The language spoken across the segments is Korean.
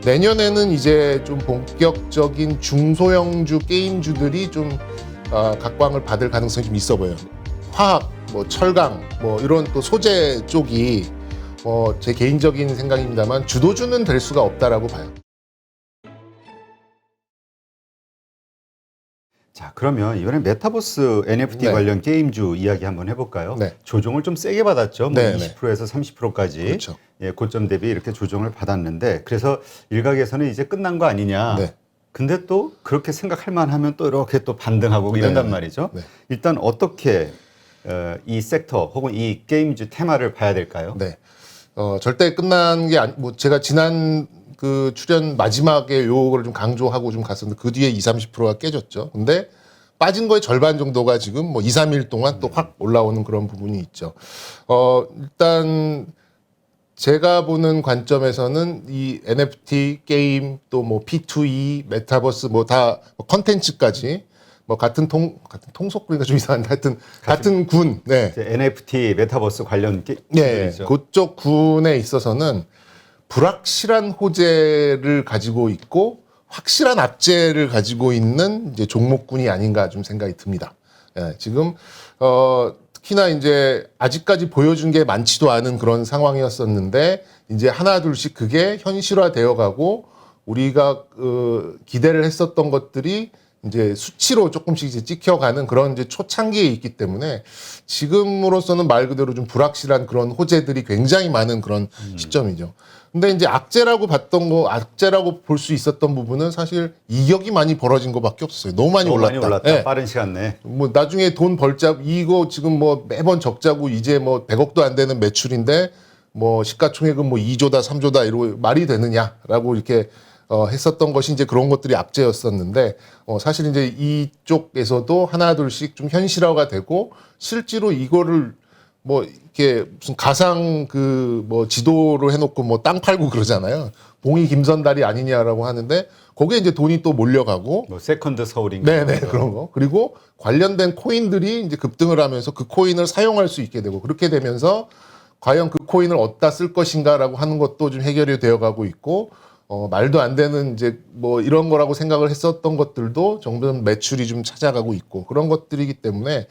내년에는 이제 좀 본격적인 중소형주 게임주들이 좀 각광을 받을 가능성이 좀 있어 보여요. 화학, 뭐 철강, 뭐 이런 또 소재 쪽이 제 개인적인 생각입니다만 주도주는 될 수가 없다라고 봐요. 자, 그러면 이번에 메타버스 NFT 네. 관련 게임주 이야기 한번 해볼까요? 네. 조정을 좀 세게 받았죠. 뭐 네, 20%에서 30%까지 그렇죠. 예, 고점 대비 이렇게 조정을 받았는데, 그래서 일각에서는 이제 끝난 거 아니냐. 네. 근데 또 그렇게 생각할 만하면 또 이렇게 또 반등하고 이런단 네. 말이죠. 네. 일단 어떻게 이 섹터 혹은 이 게임주 테마를 봐야 될까요? 네. 절대 끝난 게 뭐 제가 지난 그 출연 마지막에 요거를 좀 강조하고 좀 갔었는데 그 뒤에 20-30%가 깨졌죠. 근데 빠진 거의 절반 정도가 지금 뭐 2-3일 동안 또 확 올라오는 그런 부분이 있죠. 일단 제가 보는 관점에서는 이 NFT 게임 또 뭐 P2E 메타버스 뭐 다 컨텐츠까지 뭐 같은 통속그러니까 좀 이상한데 하여튼 같은 군, 네. 이제 NFT 메타버스 관련 네, 게임이죠. 그쪽 군에 있어서는 불확실한 호재를 가지고 있고 확실한 악재를 가지고 있는 이제 종목군이 아닌가 좀 생각이 듭니다. 예, 지금 특히나 이제 아직까지 보여준 게 많지도 않은 그런 상황이었었는데 이제 하나 둘씩 그게 현실화되어 가고 우리가 기대를 했었던 것들이 이제 수치로 조금씩 이제 찍혀가는 그런 이제 초창기에 있기 때문에 지금으로서는 말 그대로 좀 불확실한 그런 호재들이 굉장히 많은 그런 시점이죠. 근데 이제 악재라고 볼 수 있었던 부분은 사실 이격이 많이 벌어진 것밖에 없었어요. 너무 많이 올랐다. 많이 올랐다. 예. 빠른 시간 내에. 뭐 나중에 돈 벌자 이거 지금 뭐 매번 적자고 이제 뭐 100억도 안 되는 매출인데 뭐 시가총액은 뭐 2조다 3조다 이러고 말이 되느냐라고 이렇게 했었던 것이 이제 그런 것들이 악재였었는데 사실 이제 이쪽에서도 하나 둘씩 좀 현실화가 되고 실제로 이거를 뭐 이렇게 무슨 가상 그 뭐 지도로 해놓고 뭐 땅 팔고 그러잖아요. 봉이 김선달이 아니냐라고 하는데 거기에 이제 돈이 또 몰려가고 뭐 세컨드 서울인가. 네네 그런 거 그리고 관련된 코인들이 이제 급등을 하면서 그 코인을 사용할 수 있게 되고 그렇게 되면서 과연 그 코인을 어디다 쓸 것인가라고 하는 것도 좀 해결이 되어가고 있고 말도 안 되는 이제 뭐 이런 거라고 생각을 했었던 것들도 점점 매출이 좀 찾아가고 있고 그런 것들이기 때문에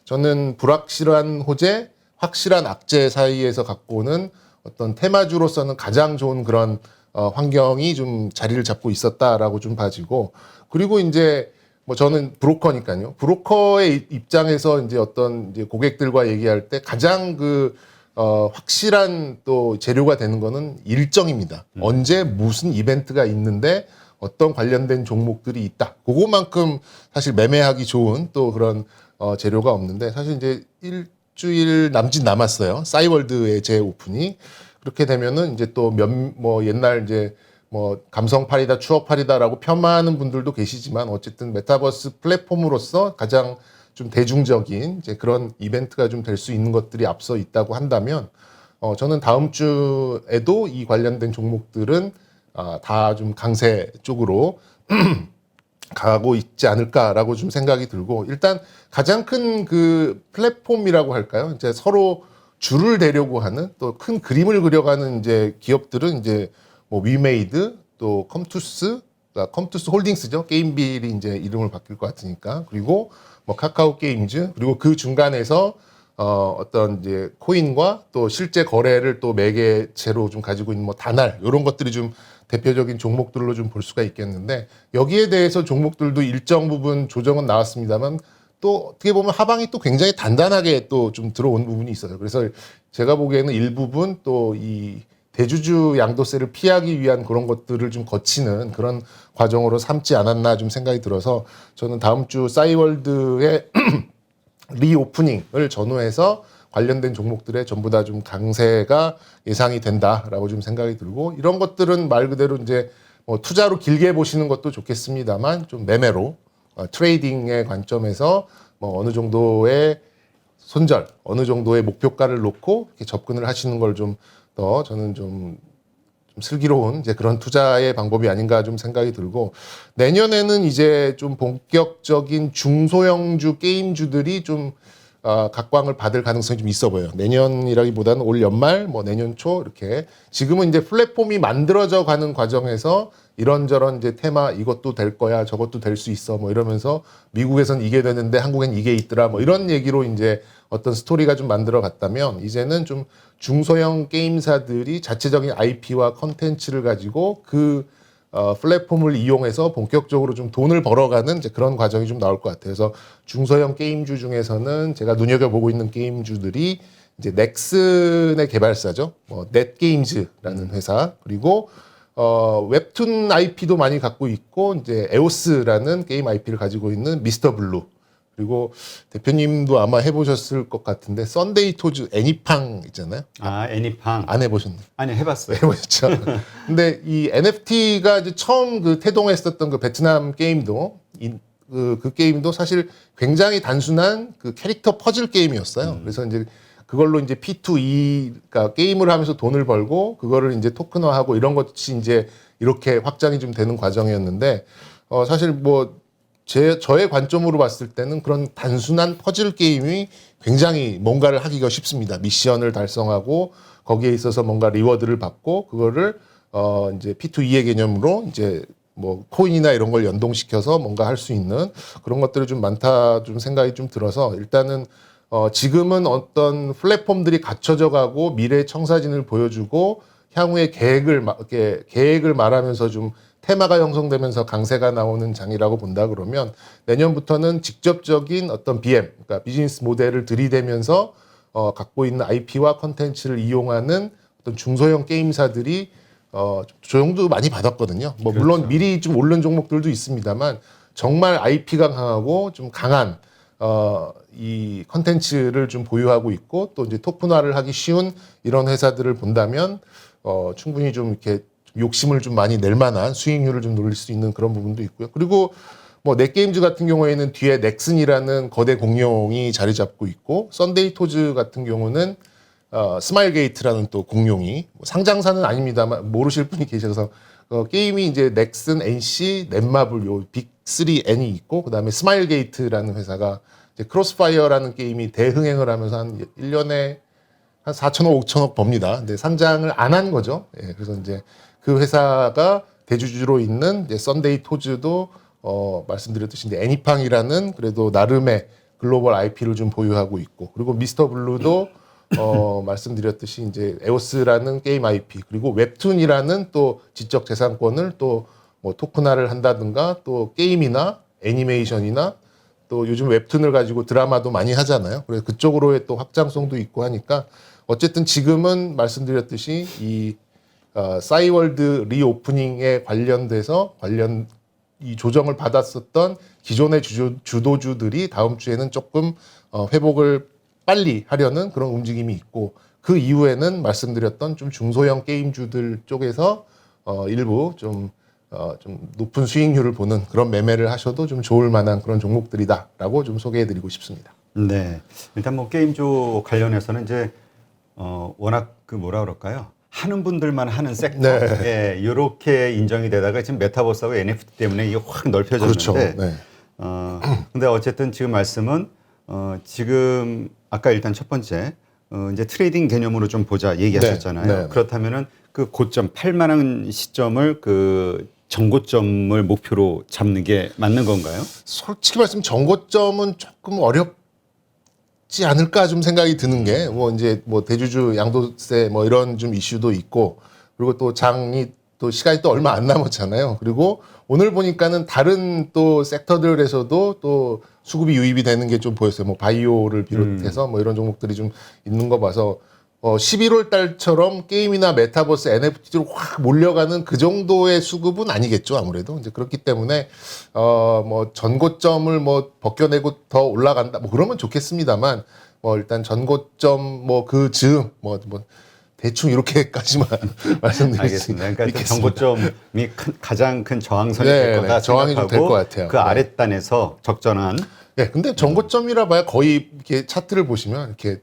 저는 불확실한 호재, 확실한 악재 사이에서 갖고 오는 어떤 테마주로서는 가장 좋은 그런 환경이 좀 자리를 잡고 있었다라고 좀 봐지고 그리고 이제 뭐 저는 브로커니까요. 브로커의 입장에서 이제 어떤 이제 고객들과 얘기할 때 가장 확실한 또 재료가 되는 거는 일정입니다. 언제 무슨 이벤트가 있는데 어떤 관련된 종목들이 있다. 그거만큼 사실 매매하기 좋은 또 그런 재료가 없는데 사실 이제 일주일 남짓 남았어요. 싸이월드의 재오픈이. 그렇게 되면은 이제 또 뭐 옛날 이제 뭐 감성팔이다 추억팔이다라고 폄하하는 분들도 계시지만 어쨌든 메타버스 플랫폼으로서 가장 좀 대중적인 이제 그런 이벤트가 좀 될 수 있는 것들이 앞서 있다고 한다면 저는 다음 주에도 이 관련된 종목들은 다 좀 강세 쪽으로 가고 있지 않을까라고 좀 생각이 들고 일단 가장 큰 그 플랫폼이라고 할까요? 이제 서로 줄을 대려고 하는 또 큰 그림을 그려가는 이제 기업들은 이제 뭐 위메이드 또 컴투스 홀딩스죠. 게임빌이 이제 이름을 바뀔 것 같으니까 그리고 뭐 카카오 게임즈 그리고 그 중간에서 어떤 이제 코인과 또 실제 거래를 또 매개체로 좀 가지고 있는 뭐 다날 이런 것들이 좀 대표적인 종목들로 좀 볼 수가 있겠는데 여기에 대해서 종목들도 일정 부분 조정은 나왔습니다만 또 어떻게 보면 하방이 또 굉장히 단단하게 또 좀 들어온 부분이 있어요. 그래서 제가 보기에는 일부분 또 이 대주주 양도세를 피하기 위한 그런 것들을 좀 거치는 그런 과정으로 삼지 않았나 좀 생각이 들어서 저는 다음 주 싸이월드의 리오프닝을 전후해서 관련된 종목들에 전부 다 좀 강세가 예상이 된다라고 좀 생각이 들고 이런 것들은 말 그대로 이제 뭐 투자로 길게 보시는 것도 좋겠습니다만 좀 매매로 트레이딩의 관점에서 뭐 어느 정도의 손절, 어느 정도의 목표가를 놓고 이렇게 접근을 하시는 걸 좀 더 저는 좀 슬기로운 이제 그런 투자의 방법이 아닌가 좀 생각이 들고 내년에는 이제 좀 본격적인 중소형주 게임주들이 좀 각광을 받을 가능성이 좀 있어 보여요. 내년이라기보다는 올 연말, 뭐 내년 초 이렇게 지금은 이제 플랫폼이 만들어져 가는 과정에서 이런저런 이제 테마 이것도 될 거야, 저것도 될 수 있어, 뭐 이러면서 미국에선 이게 되는데 한국엔 이게 있더라, 뭐 이런 얘기로 이제 어떤 스토리가 좀 만들어 갔다면 이제는 좀 중소형 게임사들이 자체적인 IP와 컨텐츠를 가지고 그 플랫폼을 이용해서 본격적으로 좀 돈을 벌어가는 이제 그런 과정이 좀 나올 것 같아요. 그래서 중소형 게임주 중에서는 제가 눈여겨보고 있는 게임주들이 이제 넥슨의 개발사죠. 넷게임즈라는 회사, 그리고 웹툰 IP도 많이 갖고 있고 이제 에오스라는 게임 IP를 가지고 있는 미스터 블루, 그리고 대표님도 아마 해보셨을 것 같은데 썬데이 토즈 애니팡 있잖아요. 아, 애니팡. 안 해보셨나요? 아니, 해봤어요. 해보셨죠. 근데 이 NFT가 이제 처음 그 태동했었던 그 베트남 게임도 그 게임도 사실 굉장히 단순한 그 캐릭터 퍼즐 게임이었어요. 그래서 이제 그걸로 이제 P2E, 그러니까 게임을 하면서 돈을 벌고 그거를 이제 토큰화하고 이런 것이 이제 이렇게 확장이 좀 되는 과정이었는데 사실 뭐 저의 관점으로 봤을 때는 그런 단순한 퍼즐 게임이 굉장히 뭔가를 하기가 쉽습니다. 미션을 달성하고 거기에 있어서 뭔가 리워드를 받고 그거를 이제 P2E의 개념으로 이제 뭐 코인이나 이런 걸 연동시켜서 뭔가 할 수 있는 그런 것들이 좀 많다 좀 생각이 좀 들어서 일단은 지금은 어떤 플랫폼들이 갖춰져 가고 미래의 청사진을 보여주고 향후의 계획을 말하면서 좀 테마가 형성되면서 강세가 나오는 장이라고 본다 그러면 내년부터는 직접적인 어떤 BM, 그러니까 비즈니스 모델을 들이대면서 갖고 있는 IP와 컨텐츠를 이용하는 어떤 중소형 게임사들이 조정도 많이 받았거든요. 뭐 물론 그렇죠. 미리 좀 오른 종목들도 있습니다만 정말 IP가 강하고 좀 강한 이 컨텐츠를 좀 보유하고 있고 또 이제 토큰화를 하기 쉬운 이런 회사들을 본다면 충분히 좀 이렇게 욕심을 좀 많이 낼 만한 수익률을 좀 노릴 수 있는 그런 부분도 있고요. 그리고 뭐 넷게임즈 같은 경우에는 뒤에 넥슨이라는 거대 공룡이 자리 잡고 있고 썬데이 토즈 같은 경우는 스마일 게이트라는 또 공룡이 뭐 상장사는 아닙니다만 모르실 분이 계셔서 게임이 이제 넥슨, NC, 넷마블 요 빅3 N이 있고 그다음에 스마일 게이트라는 회사가 이제 크로스파이어라는 게임이 대흥행을 하면서 한 1년에 한 4천억, 5천억 법니다. 근데 상장을 안 한 거죠. 예, 그래서 이제 그 회사가 대주주로 있는 이제 썬데이 토즈도 말씀드렸듯이 이제 애니팡이라는 그래도 나름의 글로벌 IP를 좀 보유하고 있고 그리고 미스터 블루도 말씀드렸듯이 이제 에오스라는 게임 IP 그리고 웹툰이라는 또 지적 재산권을 또 뭐 토큰화를 한다든가 또 게임이나 애니메이션이나 또 요즘 웹툰을 가지고 드라마도 많이 하잖아요. 그래서 그쪽으로의 또 확장성도 있고 하니까 어쨌든 지금은 말씀드렸듯이 이 싸이월드 리오프닝에 관련돼서 이 조정을 받았었던 기존의 주도주들이 다음 주에는 조금 회복을 빨리 하려는 그런 움직임이 있고 그 이후에는 말씀드렸던 좀 중소형 게임주들 쪽에서 일부 좀 높은 수익률을 보는 그런 매매를 하셔도 좀 좋을 만한 그런 종목들이다라고 좀 소개해드리고 싶습니다. 네. 일단 뭐 게임주 관련해서는 이제 워낙 그 뭐라 그럴까요? 하는 분들만 하는 섹터. 네. 예, 이렇게 인정이 되다가 지금 메타버스하고 NFT 때문에 이게 확 넓혀졌는데. 그렇죠. 네. 근데 어쨌든 지금 말씀은 지금 아까 일단 첫 번째 이제 트레이딩 개념으로 좀 보자 얘기하셨잖아요. 네. 네. 그렇다면은 그 고점 8만원 시점을 그 정고점을 목표로 잡는 게 맞는 건가요? 솔직히 말씀 정고점은 조금 어렵지 않을까 좀 생각이 드는 게 뭐 이제 뭐 대주주 양도세 뭐 이런 좀 이슈도 있고 그리고 또 장이 또 시간이 또 얼마 안 남았잖아요. 그리고 오늘 보니까는 다른 또 섹터들에서도 또 수급이 유입이 되는 게 좀 보였어요. 뭐 바이오를 비롯해서 뭐 이런 종목들이 좀 있는 거 봐서 11월 달처럼 게임이나 메타버스 NFT로 확 몰려가는 그 정도의 수급은 아니겠죠, 아무래도. 이제 그렇기 때문에, 뭐 전고점을 뭐 벗겨내고 더 올라간다, 뭐 그러면 좋겠습니다만, 뭐 일단 전고점 뭐 그 즈음, 뭐 대충 이렇게까지만 말씀드리겠습니다. 알겠습니다. 그러니까 정고점이 가장 큰 저항선이 네, 될 거다. 네, 저항이 좀 될 것 같아요. 그 아랫단에서 적절한. 네, 근데 전고점이라 봐야 거의 이렇게 차트를 보시면 이렇게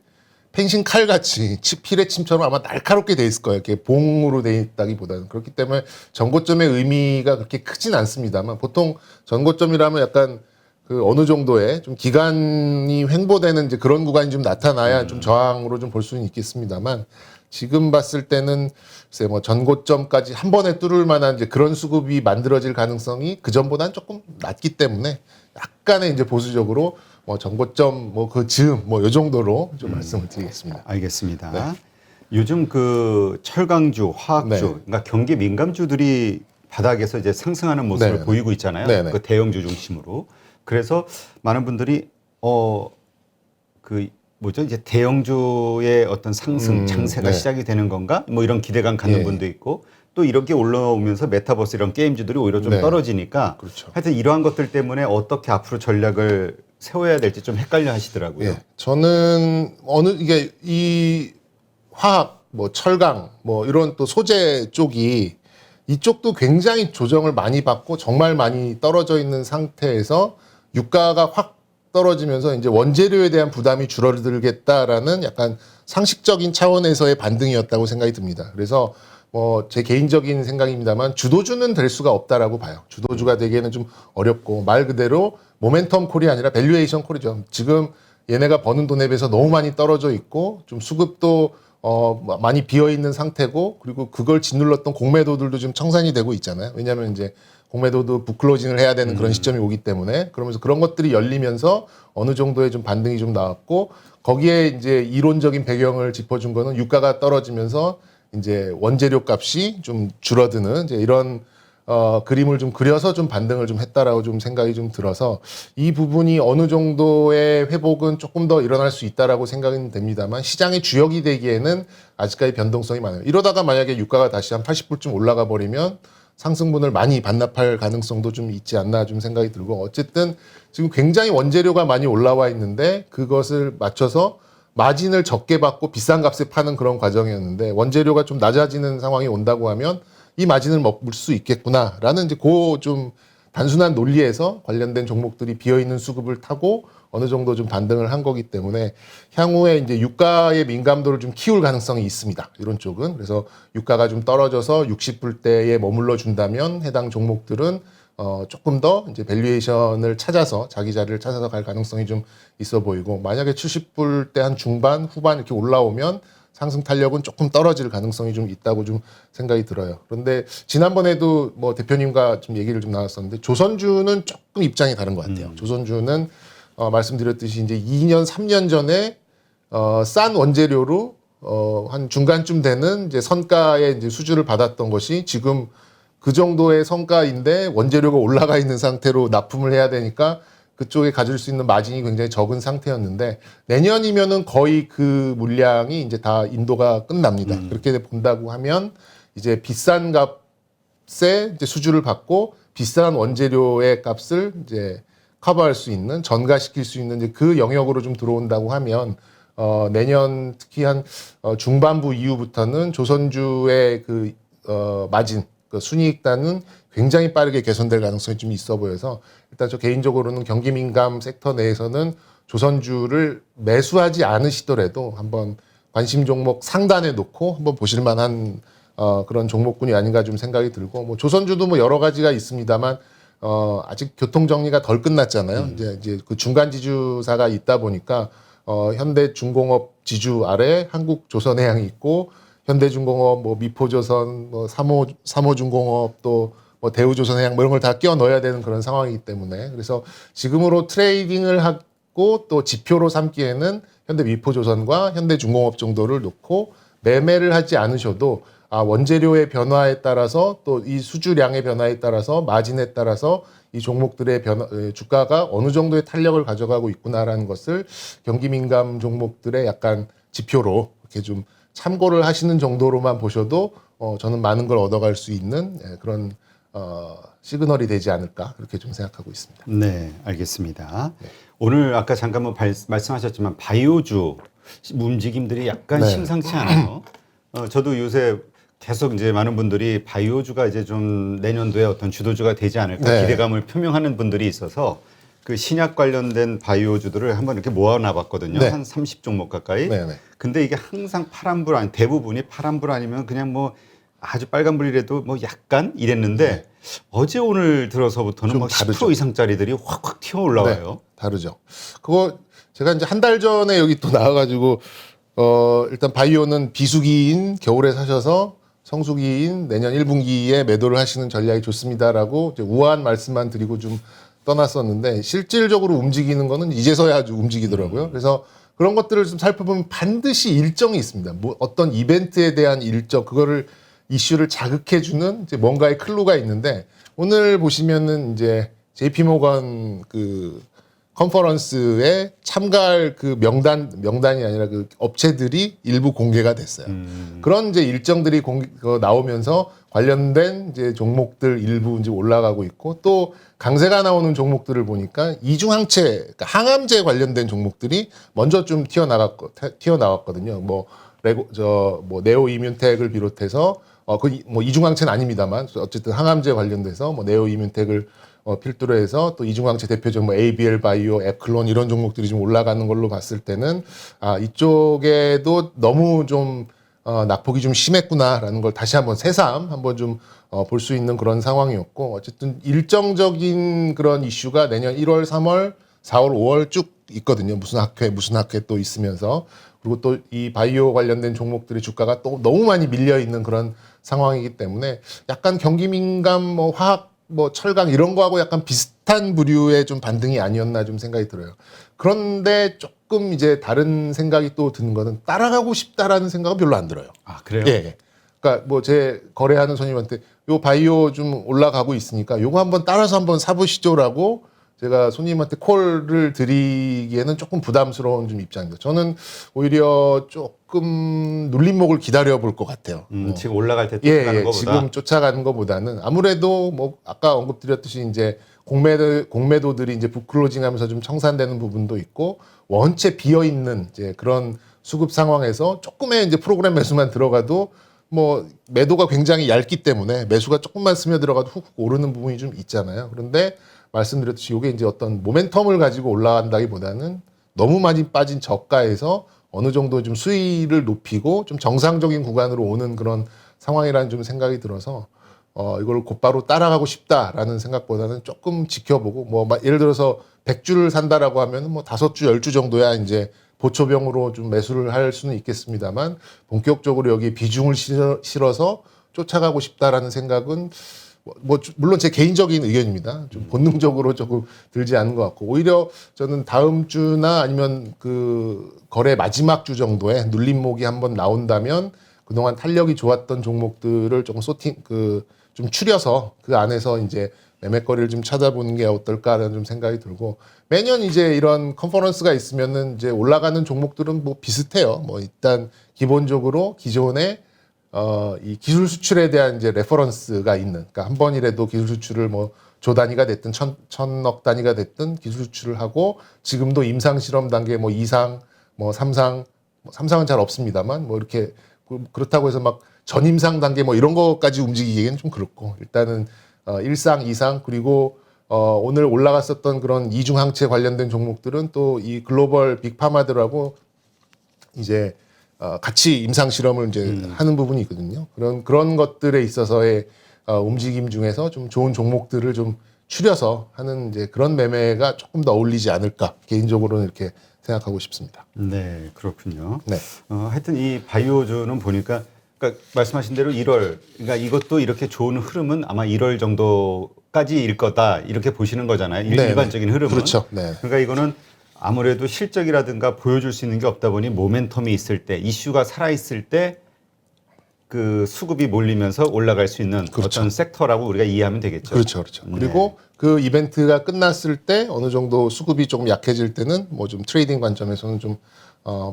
펜싱 칼 같이 피레침처럼 아마 날카롭게 돼 있을 거예요. 이렇게 봉으로 돼 있다기보다는 그렇기 때문에 전고점의 의미가 그렇게 크진 않습니다만 보통 전고점이라면 약간 그 어느 정도의 좀 기간이 횡보되는 이제 그런 구간이 좀 나타나야 좀 저항으로 좀 볼 수는 있겠습니다만 지금 봤을 때는 글쎄 뭐 전고점까지 한 번에 뚫을 만한 이제 그런 수급이 만들어질 가능성이 그 전보다는 조금 낮기 때문에 약간의 이제 보수적으로 뭐 전고점 뭐 그 즈음 뭐 요 정도로 좀 말씀을 드리겠습니다. 알겠습니다. 네. 요즘 그 철강주, 화학주, 네. 그러니까 경기 민감주들이 바닥에서 이제 상승하는 모습을 네네. 보이고 있잖아요. 네네. 그 대형주 중심으로. 그래서 많은 분들이 그 뭐죠? 이제 대형주의 어떤 상승, 장세가 네. 시작이 되는 건가? 뭐 이런 기대감 갖는 예. 분도 있고 또 이렇게 올라오면서 메타버스 이런 게임주들이 오히려 좀 네. 떨어지니까 그렇죠. 하여튼 이러한 것들 때문에 어떻게 앞으로 전략을 세워야 될지 좀 헷갈려 하시더라고요. 예. 저는 이게 이 화학, 뭐 철강, 뭐 이런 또 소재 쪽이 이쪽도 굉장히 조정을 많이 받고 정말 많이 떨어져 있는 상태에서 유가가 확 떨어지면서 이제 원재료에 대한 부담이 줄어들겠다라는 약간 상식적인 차원에서의 반등이었다고 생각이 듭니다. 그래서 뭐 제 개인적인 생각입니다만 주도주는 될 수가 없다라고 봐요. 주도주가 되기에는 좀 어렵고 말 그대로 모멘텀 콜이 아니라 밸류에이션 콜이죠. 지금 얘네가 버는 돈에 비해서 너무 많이 떨어져 있고 좀 수급도 많이 비어 있는 상태고 그리고 그걸 짓눌렀던 공매도들도 좀 청산이 되고 있잖아요. 왜냐하면 이제 공매도도 북클로징을 해야 되는 그런 시점이 오기 때문에 그러면서 그런 것들이 열리면서 어느 정도의 좀 반등이 좀 나왔고 거기에 이제 이론적인 배경을 짚어준 거는 유가가 떨어지면서 이제 원재료 값이 좀 줄어드는 이제 이런 그림을 좀 그려서 좀 반등을 좀 했다라고 좀 생각이 좀 들어서 이 부분이 어느 정도의 회복은 조금 더 일어날 수 있다라고 생각은 됩니다만 시장의 주역이 되기에는 아직까지 변동성이 많아요. 이러다가 만약에 유가가 다시 한 80불쯤 올라가 버리면 상승분을 많이 반납할 가능성도 좀 있지 않나 좀 생각이 들고 어쨌든 지금 굉장히 원재료가 많이 올라와 있는데 그것을 맞춰서 마진을 적게 받고 비싼 값에 파는 그런 과정이었는데 원재료가 좀 낮아지는 상황이 온다고 하면 이 마진을 먹을 수 있겠구나라는 이제 그 좀 단순한 논리에서 관련된 종목들이 비어 있는 수급을 타고 어느 정도 좀 반등을 한 거기 때문에 향후에 이제 유가의 민감도를 좀 키울 가능성이 있습니다. 이런 쪽은 그래서 유가가 좀 떨어져서 60불대에 머물러 준다면 해당 종목들은 조금 더 이제 밸류에이션을 찾아서 자기 자리를 찾아서 갈 가능성이 좀 있어 보이고 만약에 70불대 한 중반 후반 이렇게 올라오면 상승 탄력은 조금 떨어질 가능성이 좀 있다고 좀 생각이 들어요. 그런데 지난번에도 뭐 대표님과 좀 얘기를 좀 나눴었는데 조선주는 조금 입장이 다른 것 같아요. 조선주는 말씀드렸듯이 이제 2년 3년 전에 싼 원재료로 한 중간쯤 되는 이제 선가의 이제 수주를 받았던 것이 지금 그 정도의 성과인데 원재료가 올라가 있는 상태로 납품을 해야 되니까 그쪽에 가질 수 있는 마진이 굉장히 적은 상태였는데 내년이면은 거의 그 물량이 이제 다 인도가 끝납니다. 그렇게 본다고 하면 이제 비싼 값에 이제 수주를 받고 비싼 원재료의 값을 이제 커버할 수 있는 전가시킬 수 있는 이제 그 영역으로 좀 들어온다고 하면 내년 특히 한 중반부 이후부터는 조선주의 그 마진 그 순이익단은 굉장히 빠르게 개선될 가능성이 좀 있어 보여서 일단 저 개인적으로는 경기 민감 섹터 내에서는 조선주를 매수하지 않으시더라도 한번 관심 종목 상단에 놓고 한번 보실 만한 그런 종목군이 아닌가 좀 생각이 들고 뭐 조선주도 뭐 여러 가지가 있습니다만 아직 교통 정리가 덜 끝났잖아요. 이제 그 중간 지주사가 있다 보니까 현대중공업 지주 아래 한국조선해양이 있고 현대중공업, 뭐 미포조선, 뭐 삼호중공업 또 뭐 대우조선해양 뭐 이런 걸 다 끼워 넣어야 되는 그런 상황이기 때문에 그래서 지금으로 트레이딩을 하고 또 지표로 삼기에는 현대미포조선과 현대중공업 정도를 놓고 매매를 하지 않으셔도 원재료의 변화에 따라서 또 이 수주량의 변화에 따라서 마진에 따라서 이 종목들의 주가가 어느 정도의 탄력을 가져가고 있구나라는 것을 경기 민감 종목들의 약간 지표로 이렇게 좀 참고를 하시는 정도로만 보셔도 저는 많은 걸 얻어갈 수 있는 그런 시그널이 되지 않을까 그렇게 좀 생각하고 있습니다. 네, 알겠습니다. 오늘 아까 잠깐 뭐 말씀하셨지만 바이오주 움직임들이 약간 네. 심상치 않아요. 저도 요새 계속 이제 많은 분들이 바이오주가 이제 좀 내년도에 어떤 주도주가 되지 않을까 네. 기대감을 표명하는 분들이 있어서 그 신약 관련된 바이오주들을 한번 이렇게 모아놔봤거든요. 네. 한 30종목 가까이. 네, 네. 근데 이게 항상 파란불 아니 대부분이 파란불 아니면 그냥 뭐 아주 빨간불이라도 뭐 약간 이랬는데 어제 오늘 들어서부터는 좀 막 10% 다르죠. 이상짜리들이 확확 튀어 올라와요. 네, 다르죠. 그거 제가 이제 한 달 전에 여기 또 나와가지고 일단 바이오는 비수기인 겨울에 사셔서 성수기인 내년 1분기에 매도를 하시는 전략이 좋습니다라고 이제 우아한 말씀만 드리고 좀 떠났었는데 실질적으로 움직이는 거는 이제서야 아주 움직이더라고요. 그래서 그런 것들을 좀 살펴보면 반드시 일정이 있습니다. 뭐 어떤 이벤트에 대한 일정, 그거를 이슈를 자극해주는 이제 뭔가의 클루가 있는데 오늘 보시면은 이제 JP 모건 그 컨퍼런스에 참가할 그 명단이 아니라 그 업체들이 일부 공개가 됐어요. 그런 이제 일정들이 나오면서 관련된 이제 종목들 일부 이제 올라가고 있고 또 강세가 나오는 종목들을 보니까 이중항체, 그러니까 항암제 관련된 종목들이 먼저 좀 튀어나왔거든요. 뭐 네오 이뮨텍을 비롯해서 뭐 이중항체는 아닙니다만 어쨌든 항암제 관련돼서 뭐 네오 이뮨텍을 필두로 해서 또 이중항체 대표적 뭐 ABL 바이오, 에클론 이런 종목들이 좀 올라가는 걸로 봤을 때는 이쪽에도 너무 좀 낙폭이 좀 심했구나라는 걸 다시 한번 새삼 한번 좀 볼 수 있는 그런 상황이었고 어쨌든 일정적인 그런 이슈가 내년 1월, 3월, 4월, 5월 쭉 있거든요. 무슨 학회 또 있으면서 그리고 또 이 바이오 관련된 종목들의 주가가 또 너무 많이 밀려 있는 그런 상황이기 때문에 약간 경기 민감 뭐 화학 뭐 철강 이런 거하고 약간 비슷한 부류의 좀 반등이 아니었나 좀 생각이 들어요. 그런데 조금 이제 다른 생각이 또 드는 거는 따라가고 싶다라는 생각은 별로 안 들어요. 아, 그래요? 예. 그러니까 뭐 제 거래하는 손님한테 요 바이오 좀 올라가고 있으니까 요거 한번 따라서 한번 사보시죠라고 제가 손님한테 콜을 드리기에는 조금 부담스러운 좀 입장입니다. 저는 오히려 조금 눌림목을 기다려 볼 것 같아요. 지금 올라갈 때 예, 쫓아가는 것보다. 지금 쫓아가는 것보다는 아무래도 뭐 아까 언급드렸듯이 이제 공매도들이 이제 북클로징하면서 좀 청산되는 부분도 있고 원체 비어 있는 이제 그런 수급 상황에서 조금의 이제 프로그램 매수만 들어가도 뭐 매도가 굉장히 얇기 때문에 매수가 조금만 스며 들어가도 훅 오르는 부분이 좀 있잖아요. 그런데 말씀드렸듯이 이게 이제 어떤 모멘텀을 가지고 올라간다기보다는 너무 많이 빠진 저가에서 어느 정도 좀 수위를 높이고 좀 정상적인 구간으로 오는 그런 상황이라는 좀 생각이 들어서 이걸 곧바로 따라가고 싶다라는 생각보다는 조금 지켜보고 뭐 예를 들어서 100주를 산다라고 하면 뭐 5주, 10주 정도야 이제 보초병으로 좀 매수를 할 수는 있겠습니다만 본격적으로 여기 비중을 실어서 쫓아가고 싶다라는 생각은 물론 제 개인적인 의견입니다. 좀 본능적으로 조금 들지 않은 것 같고 오히려 저는 다음 주나 아니면 그 거래 마지막 주 정도에 눌림목이 한번 나온다면 그동안 탄력이 좋았던 종목들을 조금 좀 추려서 그 안에서 이제 매매거리를 좀 찾아보는 게 어떨까라는 좀 생각이 들고 매년 이제 이런 컨퍼런스가 있으면은 이제 올라가는 종목들은 뭐 비슷해요. 뭐 일단 기본적으로 기존에 이 기술 수출에 대한 이제 레퍼런스가 있는, 그러니까 한 번이라도 기술 수출을 뭐 조 단위가 됐든 천억 단위가 됐든 기술 수출을 하고 지금도 임상 실험 단계 뭐 2상, 뭐 3상, 뭐 3상은 잘 없습니다만 뭐 이렇게 그렇다고 해서 막 전임상 단계 뭐 이런 것까지 움직이기에는 좀 그렇고 일단은 1상, 2상 그리고 오늘 올라갔었던 그런 이중항체 관련된 종목들은 또 이 글로벌 빅파마들하고 이제 같이 임상 실험을 이제 하는 부분이 있거든요. 그런 것들에 있어서의 움직임 중에서 좀 좋은 종목들을 좀 추려서 하는 이제 그런 매매가 조금 더 어울리지 않을까 개인적으로는 이렇게 생각하고 싶습니다. 네, 그렇군요. 네. 하여튼 이 바이오주는 보니까 그러니까 말씀하신 대로 1월, 그러니까 이것도 이렇게 좋은 흐름은 아마 1월 정도까지일 거다 이렇게 보시는 거잖아요. 네, 일반적인 흐름은. 그렇죠. 네. 그러니까 이거는 아무래도 실적이라든가 보여줄 수 있는 게 없다 보니 모멘텀이 있을 때, 이슈가 살아 있을 때 그 수급이 몰리면서 올라갈 수 있는 그렇죠. 어떤 섹터라고 우리가 이해하면 되겠죠. 그렇죠, 그렇죠. 그리고 그 이벤트가 끝났을 때 어느 정도 수급이 조금 약해질 때는 뭐 좀 트레이딩 관점에서는 좀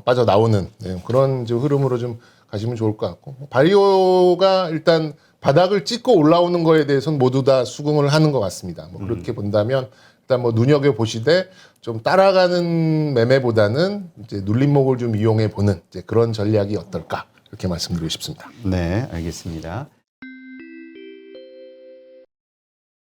빠져나오는 그런 이제 흐름으로 좀 가시면 좋을 것 같고 바이오가 일단 바닥을 찍고 올라오는 거에 대해서는 모두 다 수긍을 하는 것 같습니다. 뭐 그렇게 본다면 일단 뭐 눈여겨 보시되 좀 따라가는 매매보다는 이제 눌림목을 좀 이용해 보는 이제 그런 전략이 어떨까 이렇게 말씀드리고 싶습니다. 네, 알겠습니다.